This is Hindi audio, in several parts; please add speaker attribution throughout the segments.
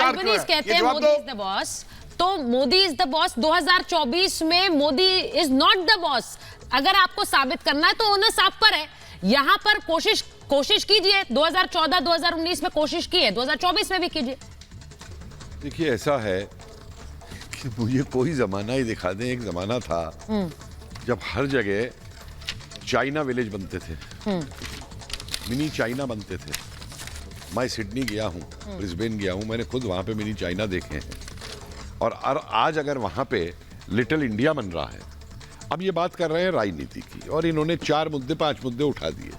Speaker 1: अल्बनीज कहते हैं मोदी इज द बॉस, तो मोदी इज द बॉस 2024 में Modi is not the boss. अगर आपको साबित करना है तो ओनस आप पर है। यहां पर कोशिश कीजिए, 2014 2019 में कोशिश की है, 2024 में भी कीजिए।
Speaker 2: देखिए ऐसा है कि मुझे कोई जमाना ही दिखा दें, एक जमाना था जब हर जगह चाइना विलेज बनते थे, मिनी चाइना बनते थे। मैं सिडनी गया हूँ, ब्रिस्बेन गया हूँ, मैंने खुद वहाँ पे मिनी चाइना देखे हैं। और आज अगर वहाँ पे लिटिल इंडिया बन रहा है, अब ये बात कर रहे हैं राजनीति की, और इन्होंने 4 मुद्दे 5 मुद्दे उठा दिए।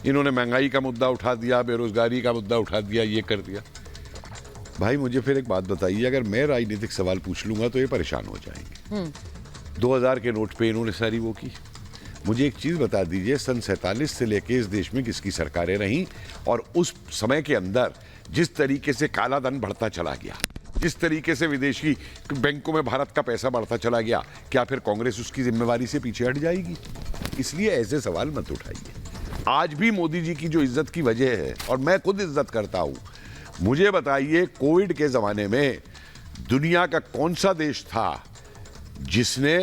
Speaker 2: इन्होंने महंगाई का मुद्दा उठा दिया, बेरोजगारी का मुद्दा उठा दिया, ये कर दिया। भाई मुझे फिर एक बात बताइए, अगर मैं राजनीतिक सवाल पूछ लूंगा तो ये परेशान हो जाएंगे। 2000 के नोट पे इन्होंने सारी वो की। मुझे एक चीज बता दीजिए, सन 47 से लेके इस देश में किसकी सरकारें रहीं, और उस समय के अंदर जिस तरीके से काला धन बढ़ता चला गया, जिस तरीके से विदेशी बैंकों में भारत का पैसा बढ़ता चला गया, क्या फिर कांग्रेस उसकी जिम्मेवारी से पीछे हट जाएगी? इसलिए ऐसे सवाल मत उठाइए। आज भी मोदी जी की जो इज्जत की वजह है, और मैं खुद इज्जत करता हूं, मुझे बताइए कोविड के जमाने में दुनिया का कौन सा देश था जिसने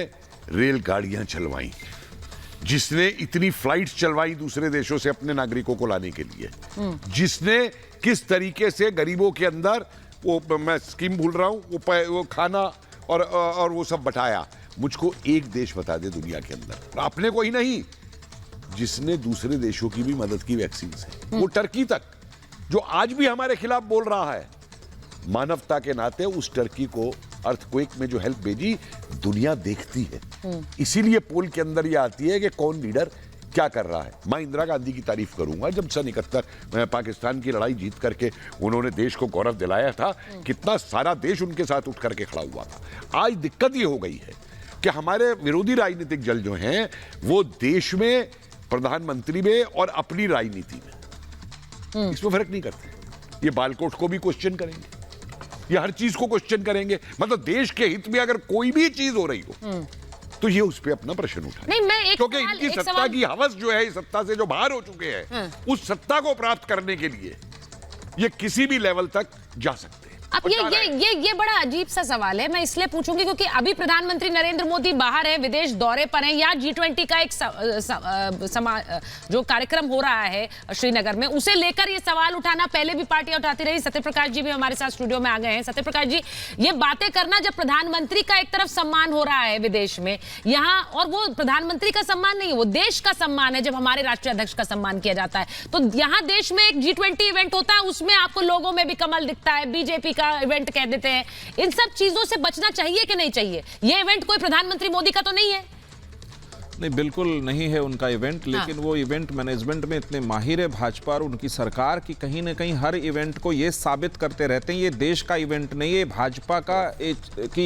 Speaker 2: रेलगाड़ियां चलवाई, जिसने इतनी फ्लाइट्स चलवाई दूसरे देशों से अपने नागरिकों को लाने के लिए, जिसने किस तरीके से गरीबों के अंदर वो, मैं स्कीम भूल रहा हूं, वो खाना और वो सब बटाया। मुझको एक देश बता दे दुनिया के अंदर, अपने को ही नहीं, जिसने दूसरे देशों की भी मदद की वैक्सीन से। वो टर्की तक, जो आज भी हमारे खिलाफ बोल रहा है, मानवता के नाते उस टर्की को अर्थक्वेक में जो हेल्प भेजी, दुनिया देखती है। इसीलिए पोल के अंदर ये आती है कि कौन लीडर क्या कर रहा है। मैं इंदिरा गांधी की तारीफ करूंगा, जब सन 71 पाकिस्तान की लड़ाई जीत करके उन्होंने देश को गौरव दिलाया था, कितना सारा देश उनके साथ उठ करके खड़ा हुआ था। आज दिक्कत ये हो गई है कि हमारे विरोधी राजनीतिक दल जो हैं, वो देश में, प्रधानमंत्री में और अपनी राजनीति में इसमें फर्क नहीं करते। ये बालकोट को भी क्वेश्चन करेंगे, ये हर चीज को क्वेश्चन करेंगे। मतलब देश के हित में अगर कोई भी चीज हो रही हो तो ये उस पे अपना प्रश्न उठाए।
Speaker 1: नहीं, मैं एक
Speaker 2: क्योंकि इनकी सत्ता की हवस जो है, इस सत्ता से जो बाहर हो चुके हैं, उस सत्ता को प्राप्त करने के लिए ये किसी भी लेवल तक जा सकते हैं।
Speaker 1: अब ये बड़ा अजीब सा सवाल है। मैं इसलिए पूछूंगी क्योंकि अभी प्रधानमंत्री नरेंद्र मोदी बाहर है, विदेश दौरे पर हैं, या G20 का एक जो कार्यक्रम हो रहा है श्रीनगर में, उसे लेकर ये सवाल उठाना पहले भी पार्टियां उठाती रही। सत्यप्रकाश जी भी हमारे साथ स्टूडियो में आ गए हैं। सत्यप्रकाश जी, ये बातें करना, जब प्रधानमंत्री का एक तरफ सम्मान हो रहा है विदेश में, यहाँ, और वो प्रधानमंत्री का सम्मान नहीं है, वो देश का सम्मान है, जब हमारे राष्ट्रीय अध्यक्ष का सम्मान किया जाता है, तो यहाँ देश में एक G20 इवेंट होता है, उसमें आपको लोगों में भी कमल दिखता है, बीजेपी का इवेंट कह देते हैं। इन सब चीजों से बचना चाहिए कि नहीं चाहिए? ये इवेंट कोई प्रधानमंत्री मोदी का तो नहीं है?
Speaker 3: नहीं, बिल्कुल नहीं है उनका इवेंट, लेकिन वो इवेंट मैनेजमेंट में इतने माहिर है भाजपा और उनकी सरकार की, कहीं ना कहीं हर इवेंट को ये साबित करते रहते हैं ये देश का इवेंट नहीं है, भाजपा का की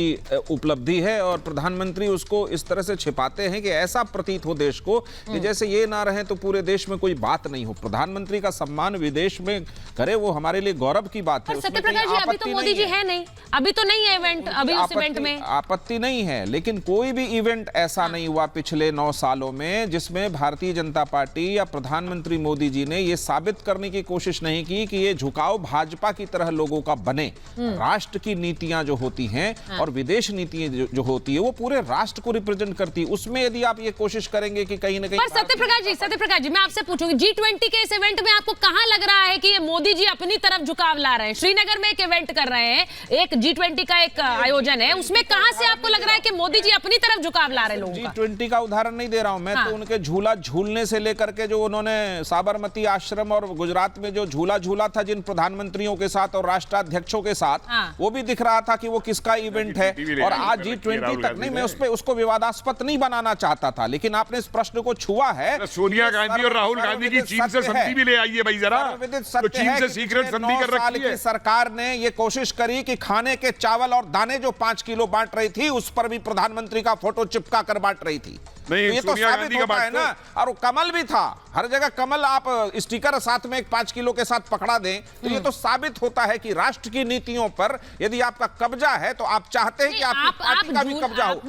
Speaker 3: उपलब्धि है, और प्रधानमंत्री उसको इस तरह से छिपाते हैं कि ऐसा प्रतीत हो देश को कि जैसे ये ना रहे तो पूरे देश में कोई बात नहीं हो। प्रधानमंत्री का सम्मान विदेश में करे, वो हमारे लिए गौरव की बात है।
Speaker 1: सत्यप्रकाश जी, अभी तो मोदी जी है नहीं, अभी तो नहीं है इवेंट, अभी उस इवेंट में
Speaker 3: आपत्ति नहीं है, लेकिन कोई भी इवेंट ऐसा नहीं हुआ पिछले 9 सालों में जिसमें भारतीय जनता पार्टी या प्रधानमंत्री मोदी जी ने यह साबित करने की कोशिश नहीं की कि ये झुकाव भाजपा की तरह लोगों का बने। राष्ट्र की नीतियां जो होती हैं और विदेश नीतियां जो होती है, वो पूरे राष्ट्र को रिप्रेजेंट करती है। उसमें यदि आप ये कोशिश करेंगे कि कहीं ना कहीं,
Speaker 1: सत्यप्रकाश जी, मैं आपसे पूछूंगी, G20 के इस इवेंट में आपको कहां लग रहा है कि ये मोदी जी अपनी तरफ झुकाव ला रहे हैं? श्रीनगर में एक इवेंट कर रहे हैं, एक G20 का एक आयोजन है, उसमें कहां से आपको लग रहा है कि मोदी जी अपनी तरफ झुकाव ला रहे हैं लोगों का?
Speaker 3: G20 का उदाहरण नहीं दे रहा हूं मैं, तो उनके झूला झूलने से लेकर के जो उन्होंने साबरमती आश्रम और गुजरात में जो झूला झूला था जिन प्रधानमंत्रियों के साथ और राष्ट्राध्यक्षों के साथ, वो भी दिख रहा था कि वो किसका इवेंट है। और आज G20 तक नहीं, मैं उसको विवादास्पद नहीं बनाना चाहता था, लेकिन आपने इस प्रश्न को छुआ है।
Speaker 2: सोनिया गांधी और राहुल गांधी की चीन से संधि भी ले आइए भाई जरा, तो चीन से सीक्रेट संधि कर रखी है।
Speaker 3: सरकार ने ये कोशिश करी कि खाने के चावल और दाने जो 5 किलो बांट रही थी, उस पर भी प्रधानमंत्री का फोटो चिपका कर बांट रही थी।
Speaker 2: नहीं,
Speaker 3: तो ये तो साबित होता है ना। और वो कमल भी था, हर जगह कमल, आप स्टिकर साथ में एक 5 किलो के साथ पकड़ा दें, तो ये तो साबित होता है कि राष्ट्र की नीतियों पर यदि आपका कब्जा है तो आप चाहते हैं कि आपकी पार्टी का भी कब्जा हो।